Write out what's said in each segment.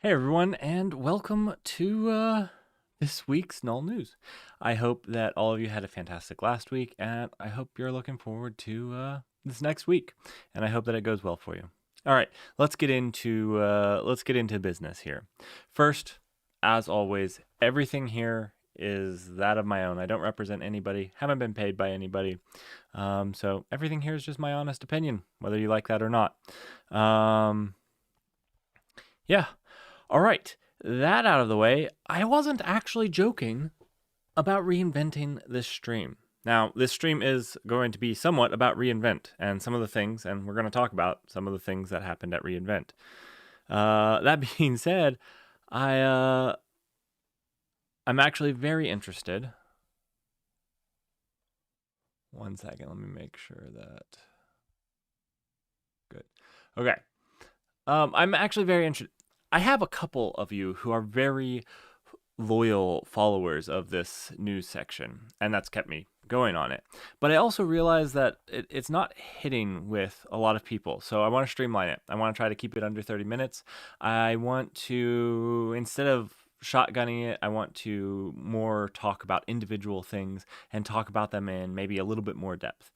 Hey everyone, and welcome to this week's Null News. I hope that all of you had a fantastic last week, and I hope you're looking forward to this next week, and I hope that it goes well for you. All right, let's get into business here. First, as always, everything here is that of my own. I don't represent anybody, haven't been paid by anybody, so everything here is just my honest opinion, whether you like that or not. Yeah. All right, that out of the way, I wasn't actually joking about reinventing this stream. Now, this stream is going to be somewhat about reInvent and some of the things, and we're going to talk about some of the things that happened at reInvent. That being said, I'm actually very interested. One second, let me make sure that. Good. Okay. I'm actually very interested. I have a couple of you who are very loyal followers of this news section, and that's kept me going on it. But I also realize that it's not hitting with a lot of people, so I want to streamline it. I want to try to keep it under 30 minutes. I want to, instead of shotgunning it, I want to more talk about individual things and talk about them in maybe a little bit more depth.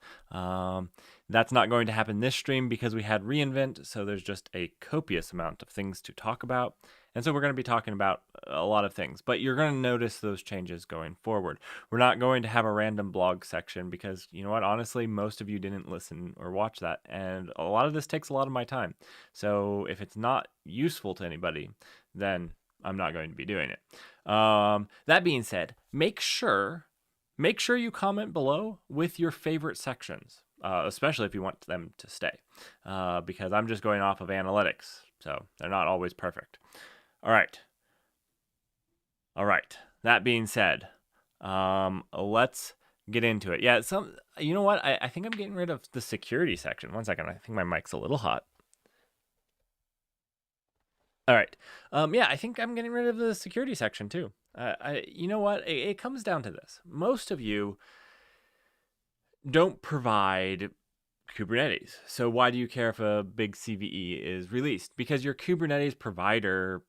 That's not going to happen this stream because we had reInvent, so there's just a copious amount of things to talk about. And so we're going to be talking about a lot of things, but you're going to notice those changes going forward. We're not going to have a random blog section because, you know what, honestly, most of you didn't listen or watch that, and a lot of this takes a lot of my time. So if it's not useful to anybody, then I'm not going to be doing it. That being said, make sure you comment below with your favorite sections, especially if you want them to stay, because I'm just going off of analytics, so they're not always perfect. All right. That being said, let's get into it. Yeah, you know what? I think I'm getting rid of the security section. One second. I think my mic's a little hot. All right. Yeah, I think I'm getting rid of the security section too. You know what? It comes down to this. Most of you don't provide Kubernetes. So why do you care if a big CVE is released? Because your Kubernetes provider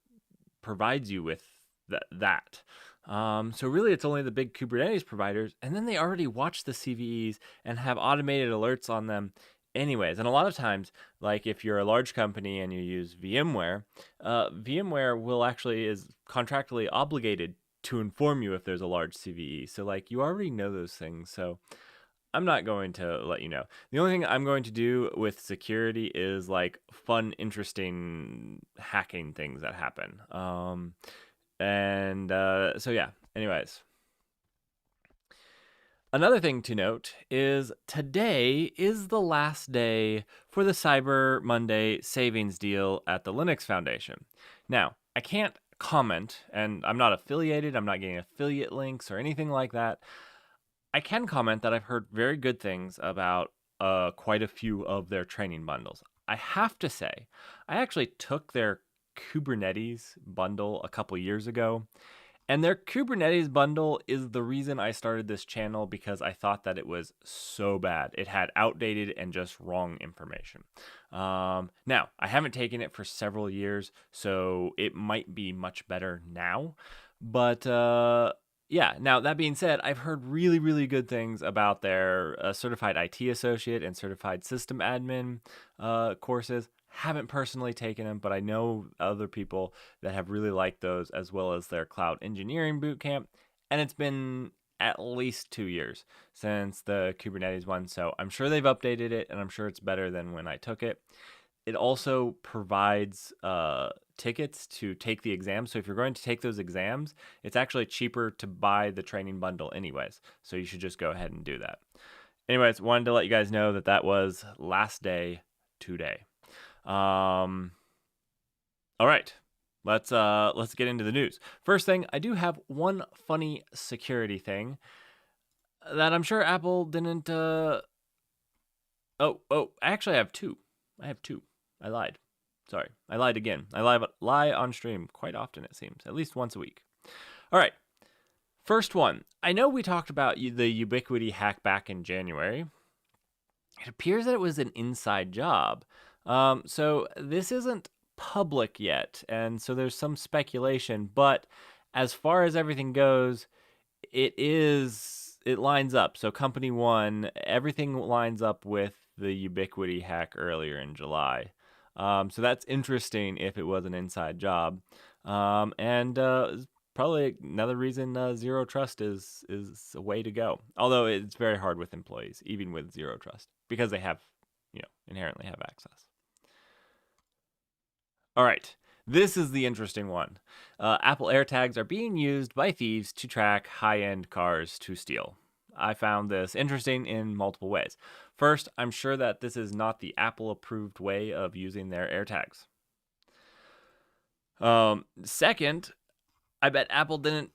provides you with that. So really, it's only the big Kubernetes providers, and then they already watch the CVEs and have automated alerts on them anyways. And a lot of times, like if you're a large company and you use VMware, VMware will actually is contractually obligated to inform you if there's a large CVE. So like you already know those things. So I'm not going to let you know. The only thing I'm going to do with security is like fun, interesting hacking things that happen. So yeah, anyways. Another thing to note is today is the last day for the Cyber Monday savings deal at the Linux Foundation. Now, I can't comment, and I'm not affiliated, I'm not getting affiliate links or anything like that. I can comment that I've heard very good things about quite a few of their training bundles. I have to say, I actually took their Kubernetes bundle a couple years ago, and their Kubernetes bundle is the reason I started this channel because I thought that it was so bad. It had outdated and just wrong information. Now, I haven't taken it for several years, so it might be much better now. But yeah, now that being said, I've heard really, really good things about their certified IT associate and certified system admin courses. Haven't personally taken them, but I know other people that have really liked those, as well as their cloud engineering bootcamp. And it's been at least 2 years since the Kubernetes one, so I'm sure they've updated it, and I'm sure it's better than when I took it. It also provides tickets to take the exam. So if you're going to take those exams, it's actually cheaper to buy the training bundle anyways. So you should just go ahead and do that. Anyways, wanted to let you guys know that was last day today. All right, let's get into the news. First thing, I do have one funny security thing that I'm sure Apple didn't. Actually, I have two. I lied. Sorry, I lied again. I lie on stream quite often, it seems, at least once a week. All right, first one. I know we talked about the Ubiquity hack back in January. It appears that it was an inside job. So this isn't public yet, and so there's some speculation, but as far as everything goes, it lines up. So company one, everything lines up with the Ubiquity hack earlier in July. So that's interesting if it was an inside job. And probably another reason zero trust is a way to go. Although it's very hard with employees, even with zero trust, because they have, inherently have access. All right. This is the interesting one. Apple AirTags are being used by thieves to track high-end cars to steal. I found this interesting in multiple ways. First, I'm sure that this is not the Apple-approved way of using their AirTags. Second, I bet Apple didn't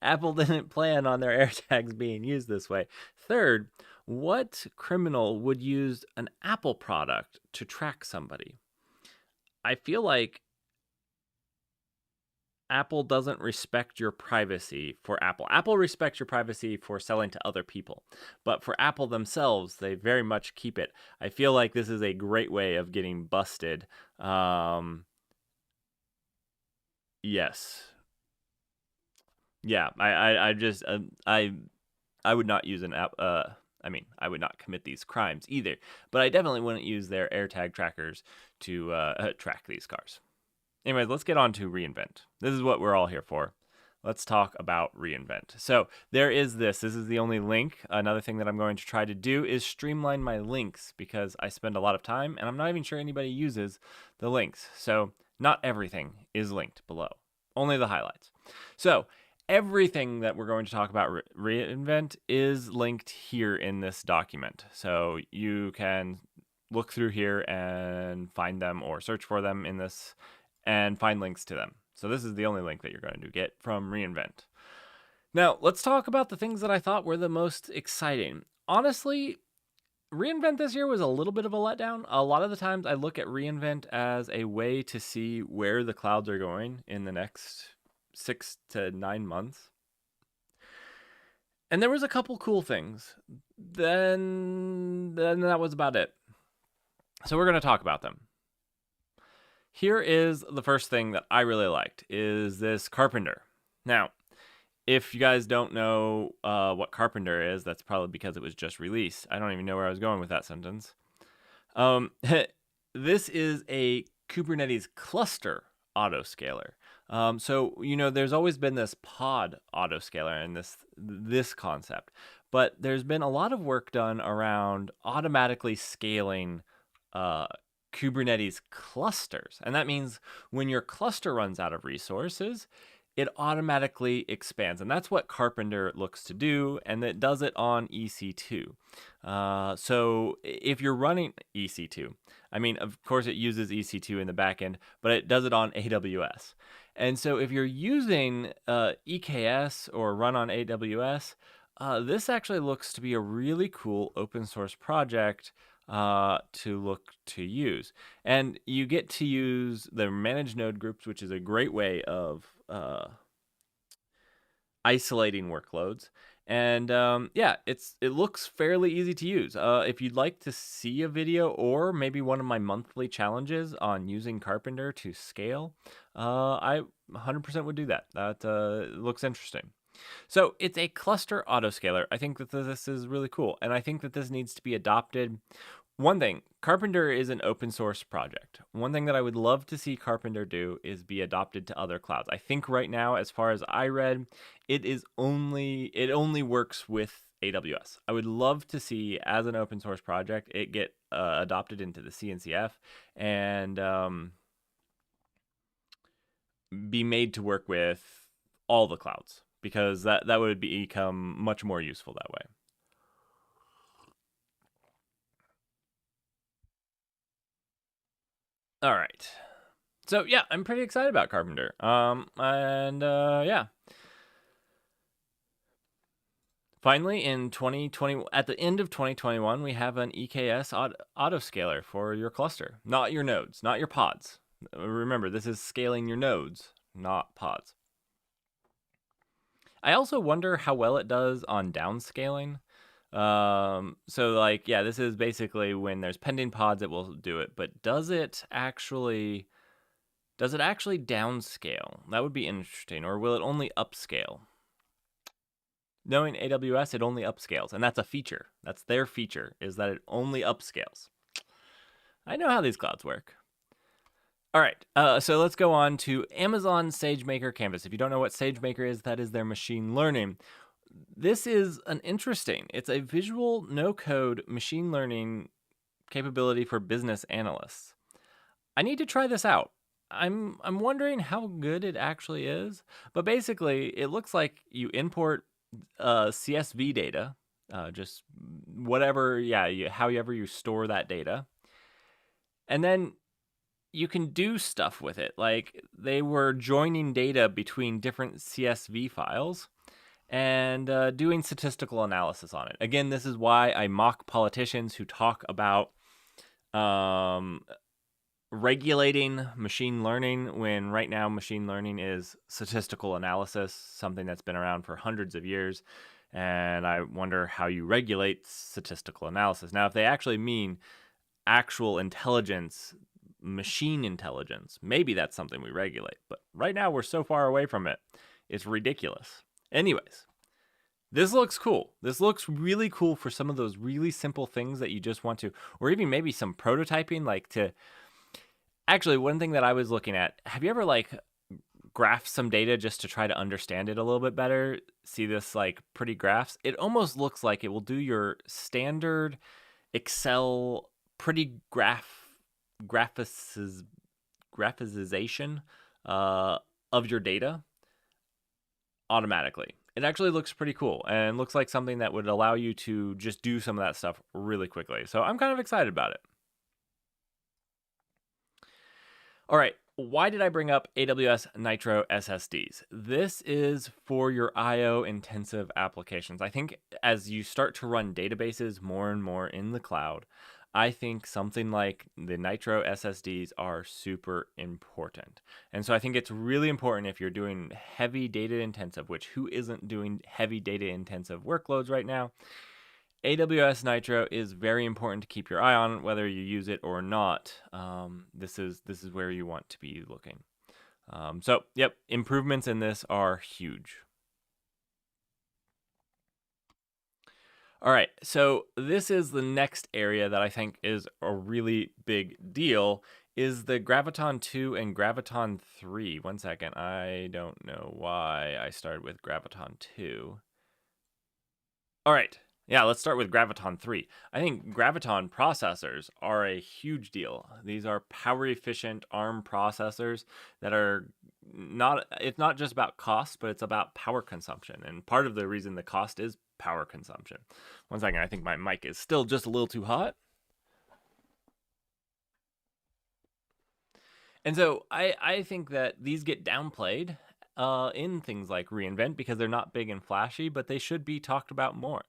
Apple didn't plan on their AirTags being used this way. Third, what criminal would use an Apple product to track somebody? I feel like Apple doesn't respect your privacy for Apple. Apple respects your privacy for selling to other people. But for Apple themselves, they very much keep it. I feel like this is a great way of getting busted. Yes. Yeah, I would not use an app. I would not commit these crimes either. But I definitely wouldn't use their AirTag trackers to track these cars. Anyways, let's get on to Reinvent. This is what we're all here for. Let's talk about Reinvent. So there is this. This is the only link. Another thing that I'm going to try to do is streamline my links because I spend a lot of time and I'm not even sure anybody uses the links. So not everything is linked below, only the highlights. So everything that we're going to talk about Reinvent is linked here in this document. So you can look through here and find them or search for them in this and find links to them. So this is the only link that you're going to get from Reinvent. Now, let's talk about the things that I thought were the most exciting. Honestly, Reinvent this year was a little bit of a letdown. A lot of the times I look at Reinvent as a way to see where the clouds are going in the next 6 to 9 months. And there was a couple cool things. Then that was about it. So we're going to talk about them. Here is the first thing that I really liked, is this Carpenter. Now, if you guys don't know what Carpenter is, that's probably because it was just released. I don't even know where I was going with that sentence. This is a Kubernetes cluster autoscaler. So, there's always been this pod autoscaler and this concept, but there's been a lot of work done around automatically scaling Kubernetes clusters. And that means when your cluster runs out of resources, it automatically expands. And that's what Carpenter looks to do, and it does it on EC2. So if you're running EC2, of course it uses EC2 in the backend, but it does it on AWS. And so if you're using EKS or run on AWS, this actually looks to be a really cool open source project to look to use. And you get to use the managed node groups, which is a great way of isolating workloads. And it looks fairly easy to use. If you'd like to see a video or maybe one of my monthly challenges on using Carpenter to scale, I 100% would do that. That looks interesting. So it's a cluster autoscaler. I think that this is really cool, and I think that this needs to be adopted. One thing, Carpenter is an open source project. One thing that I would love to see Carpenter do is be adopted to other clouds. I think right now, as far as I read, it only works with AWS. I would love to see, as an open source project, it get adopted into the CNCF and be made to work with all the clouds, because that would become much more useful that way. All right. So yeah, I'm pretty excited about Carpenter. Yeah. Finally, in 2020, at the end of 2021, we have an EKS autoscaler for your cluster, not your nodes, not your pods. Remember, this is scaling your nodes, not pods. I also wonder how well it does on downscaling. So like, yeah, this is basically when there's pending pods, it will do it. But does it actually downscale? That would be interesting. Or will it only upscale? Knowing AWS, it only upscales, and that's a feature. That's their feature, is that it only upscales. I know how these clouds work. All right, so let's go on to Amazon SageMaker Canvas. If you don't know what SageMaker is, that is their machine learning. This is it's a visual no-code machine learning capability for business analysts. I need to try this out. I'm wondering how good it actually is, but basically it looks like you import CSV data, just whatever, however you store that data, and then you can do stuff with it. Like they were joining data between different CSV files and doing statistical analysis on it. Again, this is why I mock politicians who talk about regulating machine learning, when right now machine learning is statistical analysis, something that's been around for hundreds of years. And I wonder how you regulate statistical analysis. Now, if they actually mean actual intelligence, machine intelligence, maybe that's something we regulate. But right now we're so far away from it, it's ridiculous. Anyways, this looks cool. This looks really cool for some of those really simple things that you just want to, or even maybe some prototyping, like to, actually, one thing that I was looking at, have you ever like graphed some data just to try to understand it a little bit better? See this like pretty graphs? It almost looks like it will do your standard Excel pretty graphicization of your data automatically. It actually looks pretty cool and looks like something that would allow you to just do some of that stuff really quickly. So I'm kind of excited about it. All right, why did I bring up AWS Nitro SSDs? This is for your IO intensive applications. I think as you start to run databases more and more in the cloud, I think something like the Nitro SSDs are super important. And so I think it's really important if you're doing heavy data intensive, which who isn't doing heavy data intensive workloads right now? AWS Nitro is very important to keep your eye on, whether you use it or not. This is where you want to be looking. So, yep, improvements in this are huge. All right, so this is the next area that I think is a really big deal, is the Graviton 2 and Graviton 3. One second, I don't know why I started with Graviton 2. All right. Yeah, let's start with Graviton 3. I think Graviton processors are a huge deal. These are power efficient ARM processors that are it's not just about cost, but it's about power consumption. And part of the reason the cost is power consumption. One second, I think my mic is still just a little too hot. And so I think that these get downplayed in things like Reinvent because they're not big and flashy, but they should be talked about more.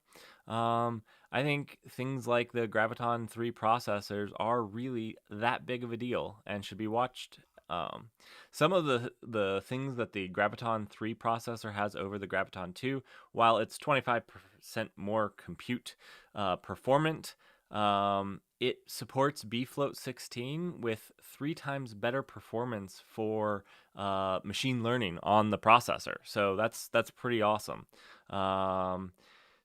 I think things like the Graviton 3 processors are really that big of a deal and should be watched. Some of the things that the Graviton 3 processor has over the Graviton 2, while it's 25% more compute performant, it supports bfloat 16 with 3 times better performance for machine learning on the processor. So that's pretty awesome.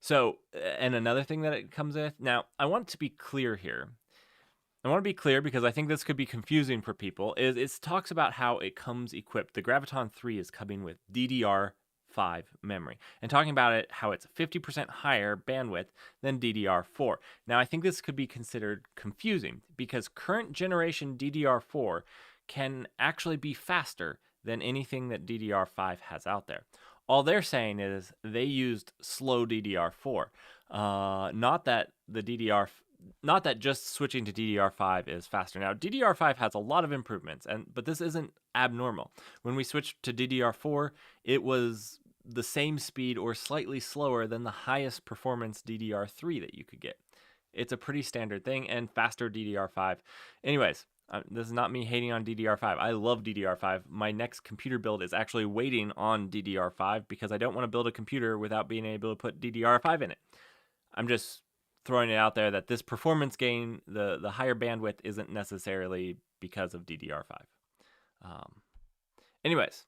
So, and another thing that it comes with, now I want to be clear here. I want to be clear because I think this could be confusing for people, is it talks about how it comes equipped. The Graviton 3 is coming with DDR5 memory, and talking about it, how it's 50% higher bandwidth than DDR4. Now, I think this could be considered confusing because current generation DDR4 can actually be faster than anything that DDR5 has out there. All they're saying is they used slow DDR4, not that just switching to DDR5 is faster. Now, DDR5 has a lot of improvements, but this isn't abnormal. When we switched to DDR4, it was the same speed or slightly slower than the highest performance DDR3 that you could get. It's a pretty standard thing, and faster DDR5. Anyways, this is not me hating on DDR5. I love DDR5. My next computer build is actually waiting on DDR5 because I don't want to build a computer without being able to put DDR5 in it. I'm just throwing it out there that this performance gain, the higher bandwidth, isn't necessarily because of DDR5. Anyways,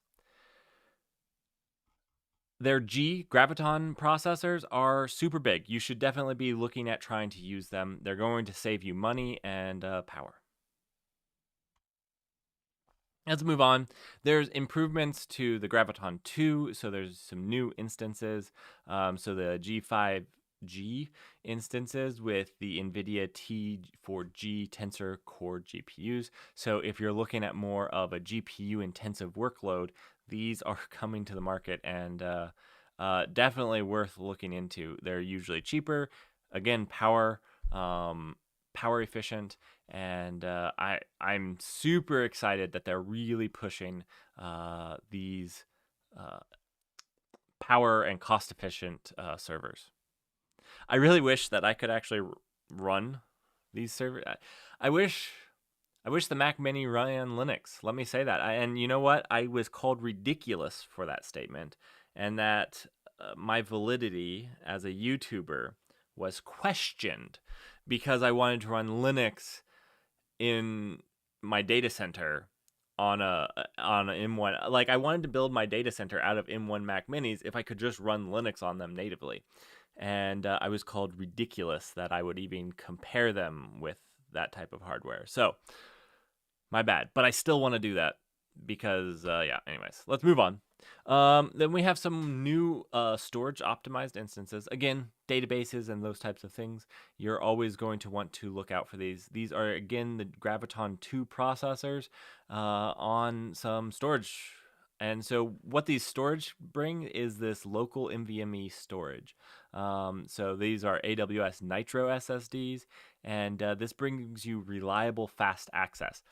their Graviton processors are super big. You should definitely be looking at trying to use them. They're going to save you money and power. Let's move on. There's improvements to the Graviton 2, so there's some new instances. So the G5G instances with the NVIDIA T4G Tensor Core GPUs. So if you're looking at more of a GPU-intensive workload, these are coming to the market and definitely worth looking into. They're usually cheaper. Again, power efficient, and I'm super excited that they're really pushing these power and cost efficient servers. I really wish that I could actually run these servers. I wish the Mac Mini ran Linux. Let me say that. And you know what? I was called ridiculous for that statement, and that my validity as a YouTuber was questioned because I wanted to run Linux in my data center on a M1. Like, I wanted to build my data center out of M1 Mac Minis if I could just run Linux on them natively. And I was called ridiculous that I would even compare them with that type of hardware. So, my bad. But I still want to do that because, yeah, anyways, let's move on. Then we have some new storage optimized instances. Again, databases and those types of things. You're always going to want to look out for these. These are, again, the Graviton 2 processors on some storage. And so what these storage bring is this local NVMe storage. So these are AWS Nitro SSDs, and this brings you reliable, fast access.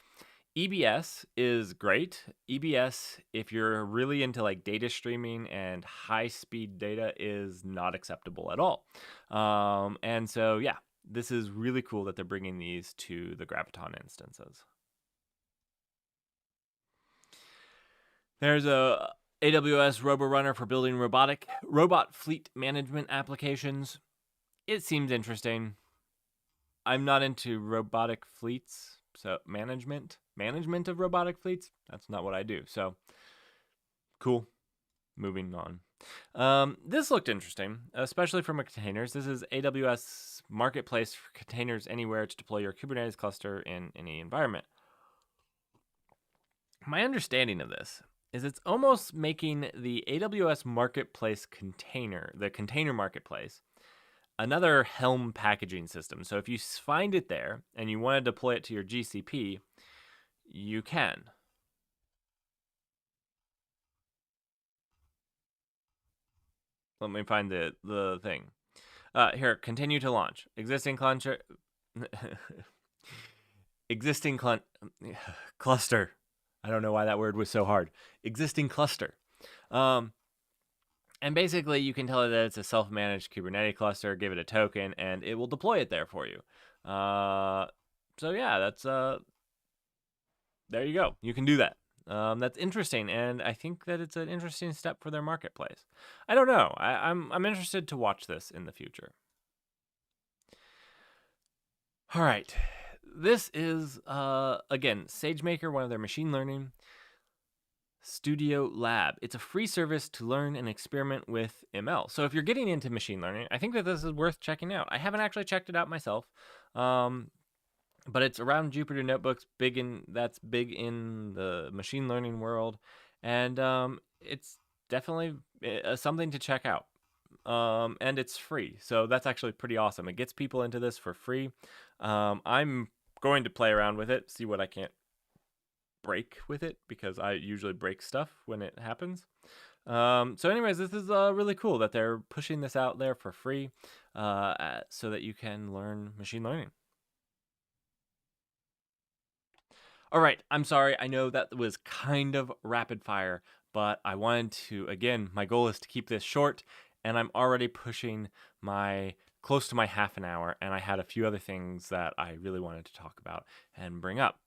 EBS is great. EBS, if you're really into like data streaming and high speed data, is not acceptable at all. And so, yeah, this is really cool that they're bringing these to the Graviton instances. There's a AWS RoboRunner for building robot fleet management applications. It seems interesting. I'm not into robotic fleets, so management of robotic fleets, that's not what I do. So cool. Moving on. This looked interesting, especially from containers. This is AWS Marketplace for containers anywhere to deploy your Kubernetes cluster in any environment. My understanding of this is it's almost making the AWS Marketplace container, the container marketplace, another Helm packaging system. So if you find it there and you want to deploy it to your GCP, you can. Let me find the thing. Here, continue to launch. Existing cluster. Cluster. I don't know why that word was so hard. Existing cluster. And basically, you can tell it that it's a self-managed Kubernetes cluster, give it a token, and it will deploy it there for you. So yeah, that's there you go. You can do that. That's interesting, and I think that it's an interesting step for their marketplace. I don't know. I'm interested to watch this in the future. All right. This is, again, Sagemaker, one of their machine learning Studio Lab. It's a free service to learn and experiment with ML. So if you're getting into machine learning, I think that this is worth checking out. I haven't actually checked it out myself, but it's around Jupyter Notebooks. That's big in the machine learning world, and it's definitely something to check out. And it's free, so that's actually pretty awesome. It gets people into this for free. I'm going to play around with it, see what I can't break with it, because I usually break stuff when it happens. So anyways, this is really cool that they're pushing this out there for free so that you can learn machine learning. All right, I'm sorry. I know that was kind of rapid fire, but I wanted to, again, my goal is to keep this short, and I'm already pushing close to my half an hour, and I had a few other things that I really wanted to talk about and bring up.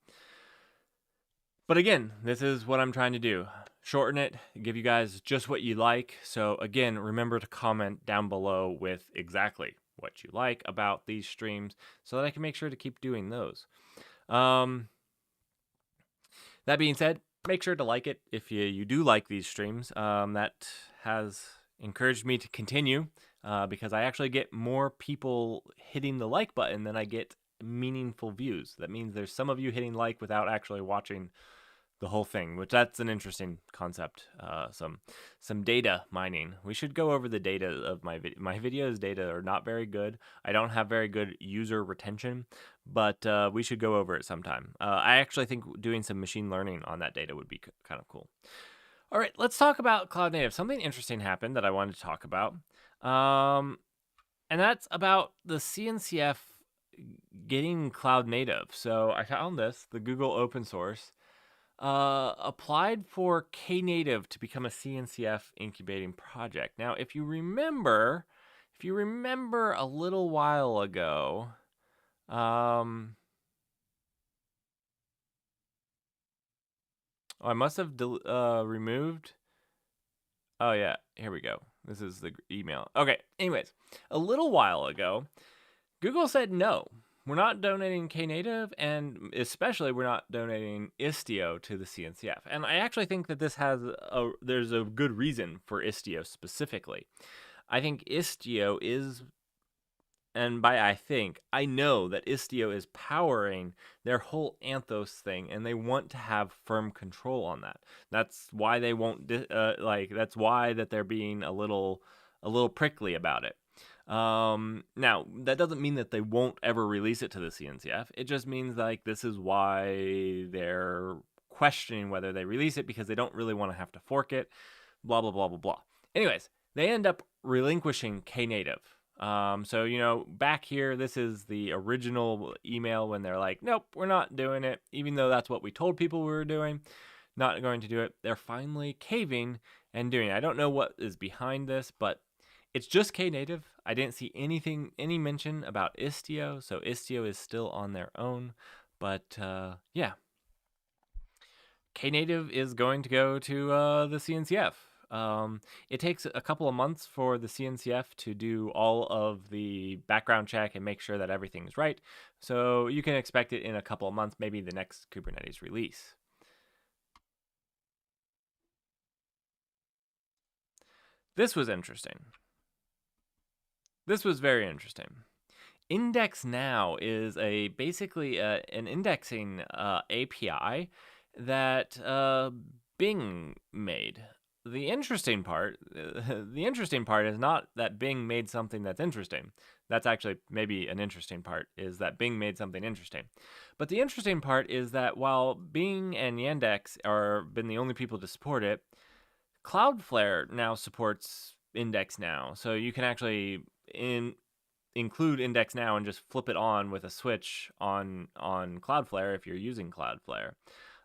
But again, this is what I'm trying to do. Shorten it, give you guys just what you like. So again, remember to comment down below with exactly what you like about these streams so that I can make sure to keep doing those. That being said, make sure to like it if you do like these streams. That has encouraged me to continue because I actually get more people hitting the like button than I get meaningful views. That means there's some of you hitting like without actually watching the whole thing, which that's an interesting concept. Some data mining. We should go over the data of my videos. Data are not very good. I don't have very good user retention, but we should go over it sometime. I actually think doing some machine learning on that data would be kind of cool. All right, let's talk about Cloud Native. Something interesting happened that I wanted to talk about, and that's about the CNCF getting Cloud Native. So I found this, the Google open source. Applied for Knative to become a CNCF incubating project. Now, if you remember a little while ago, I must have removed. Oh yeah, here we go. This is the email. Okay. Anyways, a little while ago, Google said no. We're not donating Knative, and especially we're not donating Istio to the CNCF. And I actually think that there's a good reason for Istio specifically. I think Istio is, and by I know that Istio is powering their whole Anthos thing, and they want to have firm control on that. That's why they won't that's why that they're being a little prickly about it. Now, that doesn't mean that they won't ever release it to the CNCF. It just means this is why they're questioning whether they release it, because they don't really want to have to fork it, blah, blah, blah, blah, blah. Anyways, they end up relinquishing Knative. So, back here, this is the original email when they're like, nope, we're not doing it, even though that's what we told people we were doing, not going to do it. They're finally caving and doing it. I don't know what is behind this, but it's just Knative. I didn't see any mention about Istio, so Istio is still on their own. But yeah, Knative is going to go to the CNCF. It takes a couple of months for the CNCF to do all of the background check and make sure that everything's right. So you can expect it in a couple of months, maybe the next Kubernetes release. This was interesting. This was very interesting. Index Now is basically an indexing API that Bing made. The interesting part is not that Bing made something that's interesting. That's actually maybe an interesting part, is that Bing made something interesting. But the interesting part is that while Bing and Yandex been the only people to support it, Cloudflare now supports Index Now. So you can actually include Index Now and just flip it on with a switch on Cloudflare if you're using Cloudflare.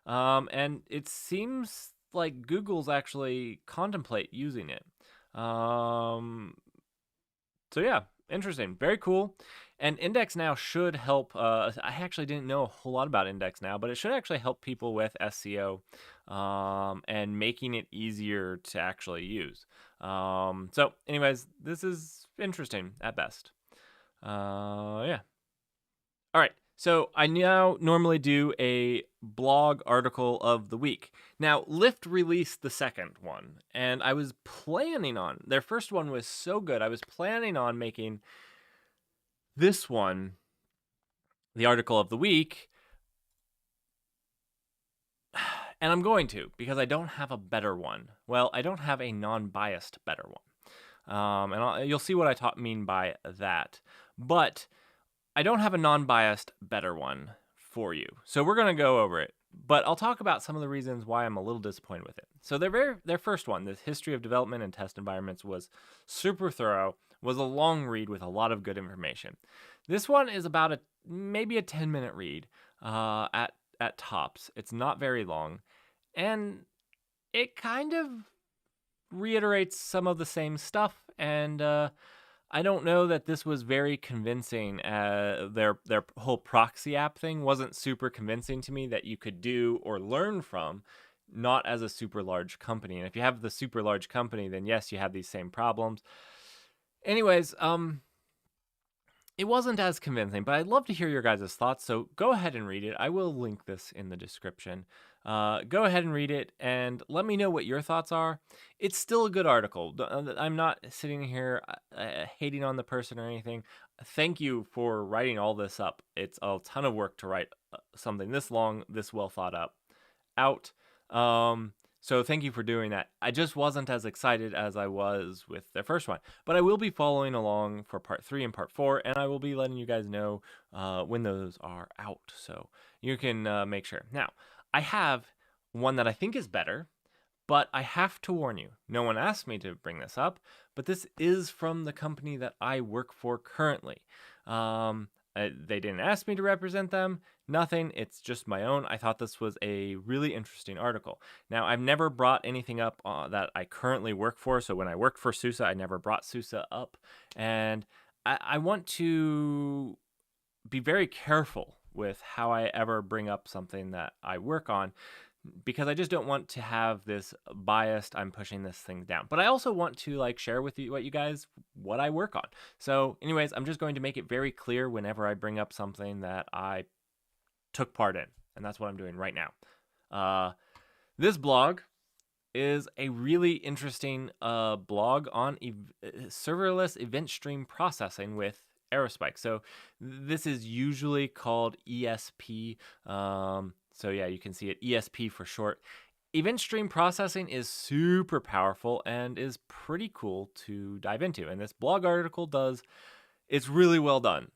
And it seems like Google's actually contemplate using it. So yeah, interesting, very cool. And Index Now should help. I actually didn't know a whole lot about Index Now, but it should actually help people with SEO and making it easier to actually use. So anyways, this is interesting at best. Yeah. All right. So I now normally do a blog article of the week. Now, Lyft released the second one, and I was planning on, their first one was so good, I was planning on making this one the article of the week, and I'm going to, because I don't have a better one. Well, I don't have a non-biased better one. And you'll see what I mean by that. But I don't have a non-biased better one for you. So we're going to go over it. But I'll talk about some of the reasons why I'm a little disappointed with it. So their first one, the history of development and test environments, was super thorough, was a long read with a lot of good information. This one is about maybe a 10-minute read at tops. It's not very long. And it kind of reiterates some of the same stuff. And I don't know that this was very convincing. Their whole proxy app thing wasn't super convincing to me that you could do or learn from, not as a super large company. And if you have the super large company, then yes, you have these same problems. Anyways, it wasn't as convincing, but I'd love to hear your guys' thoughts. So go ahead and read it. I will link this in the description. Go ahead and read it and let me know what your thoughts are. It's still a good article. I'm not sitting here hating on the person or anything. Thank you for writing all this up. It's a ton of work to write something this long, this well thought up out. So thank you for doing that. I just wasn't as excited as I was with the first one, but I will be following along for part 3 and part 4, and I will be letting you guys know when those are out, so you can make sure. Now, I have one that I think is better, but I have to warn you. No one asked me to bring this up, but this is from the company that I work for currently. They didn't ask me to represent them, nothing. It's just my own. I thought this was a really interesting article. Now, I've never brought anything up that I currently work for. So when I worked for SUSE, I never brought SUSE up. And I want to be very careful with how I ever bring up something that I work on, because I just don't want to have this biased, I'm pushing this thing down. But I also want to like share with you what I work on. So anyways, I'm just going to make it very clear whenever I bring up something that I took part in. And that's what I'm doing right now. This blog is a really interesting blog on serverless event stream processing with Aerospike. So this is usually called ESP. So yeah, you can see it, ESP for short. Event stream processing is super powerful and is pretty cool to dive into. And this blog article it's really well done.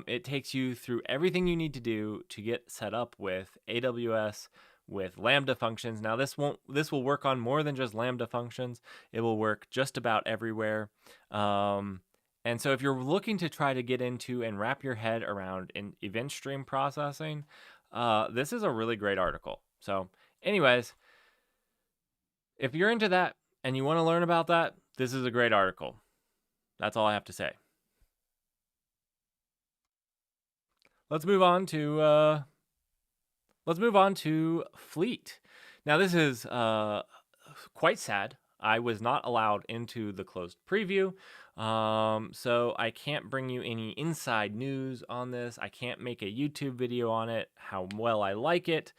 It takes you through everything you need to do to get set up with AWS, with Lambda functions. Now this will work on more than just Lambda functions. It will work just about everywhere. And so if you're looking to try to get into and wrap your head around an event stream processing, this is a really great article. So anyways, if you're into that and you want to learn about that, this is a great article. That's all I have to say. Let's move on to Fleet. Now this is quite sad. I was not allowed into the closed preview, so I can't bring you any inside news on this. I can't make a YouTube video on it, how well I like it.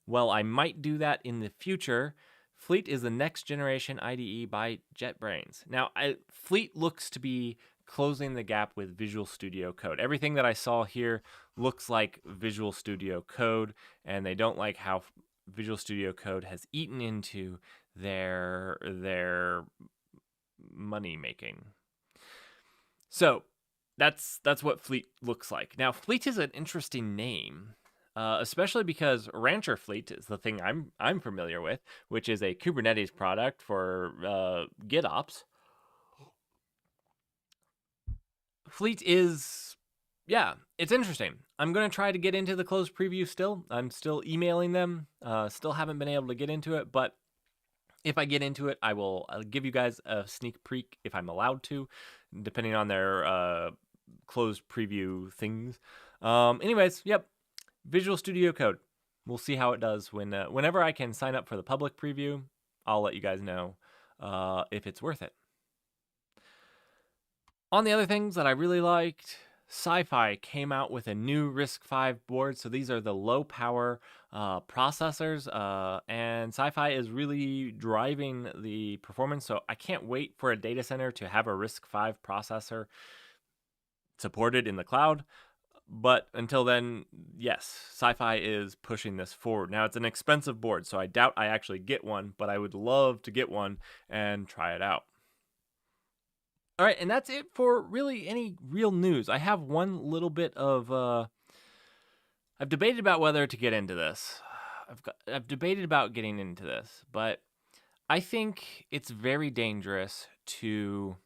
Well, I might do that in the future. Fleet is the next generation IDE by JetBrains. Now, Fleet looks to be closing the gap with Visual Studio Code. Everything that I saw here looks like Visual Studio Code, and they don't like how Visual Studio Code has eaten into their money making. So that's what Fleet looks like. Now, Fleet is an interesting name, especially because Rancher Fleet is the thing I'm familiar with, which is a Kubernetes product for GitOps. Fleet is, yeah, it's interesting. I'm going to try to get into the closed preview still. I'm still emailing them. Still haven't been able to get into it, but if I get into it, I'll give you guys a sneak peek if I'm allowed to, depending on their closed preview things. Anyways, yep, Visual Studio Code. We'll see how it does whenever I can sign up for the public preview. I'll let you guys know if it's worth it. On the other things that I really liked, Sci-Fi came out with a new RISC-V board. So these are the low power processors, and Sci-Fi is really driving the performance. So I can't wait for a data center to have a RISC-V processor supported in the cloud. But until then, yes, Sci-Fi is pushing this forward. Now, it's an expensive board, so I doubt I actually get one, but I would love to get one and try it out. All right, and that's it for really any real news. I have one little bit of I've debated about whether to get into this. I've debated about getting into this, but I think it's very dangerous to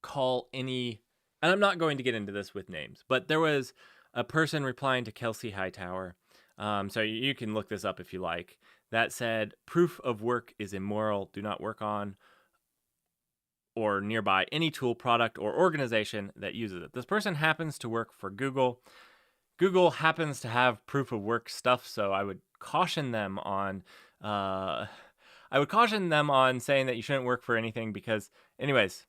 call any, and I'm not going to get into this with names, but there was a person replying to Kelsey Hightower, so you can look this up if you like, that said, proof of work is immoral, do not work on or nearby any tool, product, or organization that uses it. This person happens to work for Google. Google happens to have proof of work stuff, so I would caution them on saying that you shouldn't work for anything because, anyways,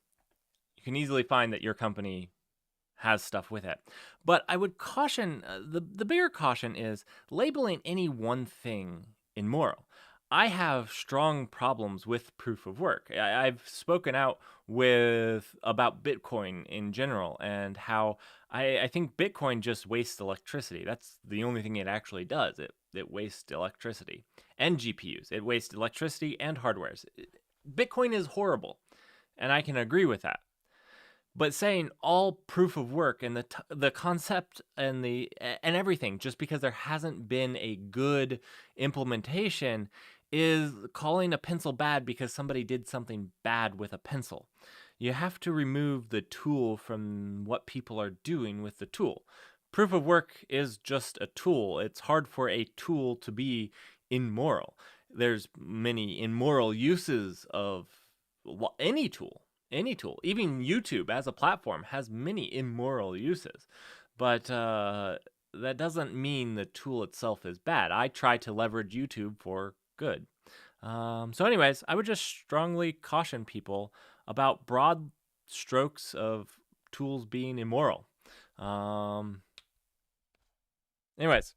you can easily find that your company has stuff with it. But I would caution, the bigger caution is labeling any one thing immoral. I have strong problems with proof of work. I've spoken out about Bitcoin in general and how I think Bitcoin just wastes electricity. That's the only thing it actually does. It wastes electricity and GPUs. It wastes electricity and hardwares. Bitcoin is horrible, and I can agree with that. But saying all proof of work and the concept and everything just because there hasn't been a good implementation is calling a pencil bad because somebody did something bad with a pencil. You have to remove the tool from what people are doing with the tool. Proof of work is just a tool. It's hard for a tool to be immoral. There's many immoral uses of any tool. Any tool, even YouTube as a platform, has many immoral uses. But that doesn't mean the tool itself is bad. I try to leverage YouTube for good. So anyways, I would just strongly caution people about broad strokes of tools being immoral. Anyways,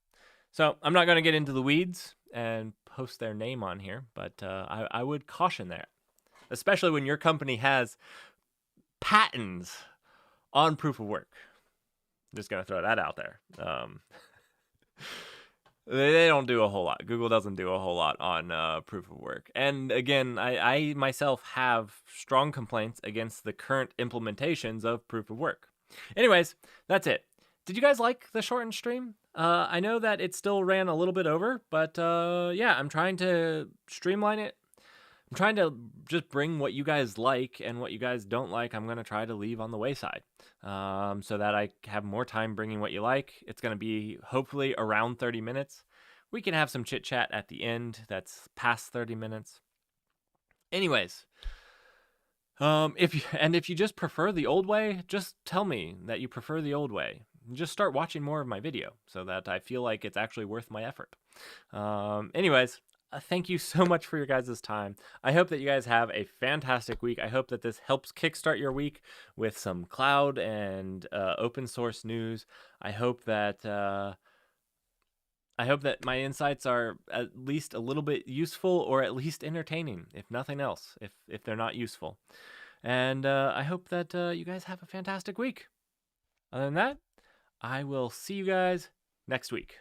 so I'm not going to get into the weeds and post their name on here, but I would caution that, especially when your company has patents on proof of work. I'm just going to throw that out there. They don't do a whole lot. Google doesn't do a whole lot on proof of work. And again, I myself have strong complaints against the current implementations of proof of work. Anyways, that's it. Did you guys like the shortened stream? I know that it still ran a little bit over, but yeah, I'm trying to streamline it. I'm trying to just bring what you guys like, and what you guys don't like, I'm going to try to leave on the wayside so that I have more time bringing what you like. It's going to be hopefully around 30 minutes. We can have some chit chat at the end that's past 30 minutes. Anyways, if you just prefer the old way, just tell me that you prefer the old way. Just start watching more of my video so that I feel like it's actually worth my effort. Anyways, thank you so much for your guys' time. I hope that you guys have a fantastic week. I hope that this helps kickstart your week with some cloud and open source news. I hope that my insights are at least a little bit useful, or at least entertaining, if nothing else, if they're not useful. And I hope that you guys have a fantastic week. Other than that, I will see you guys next week.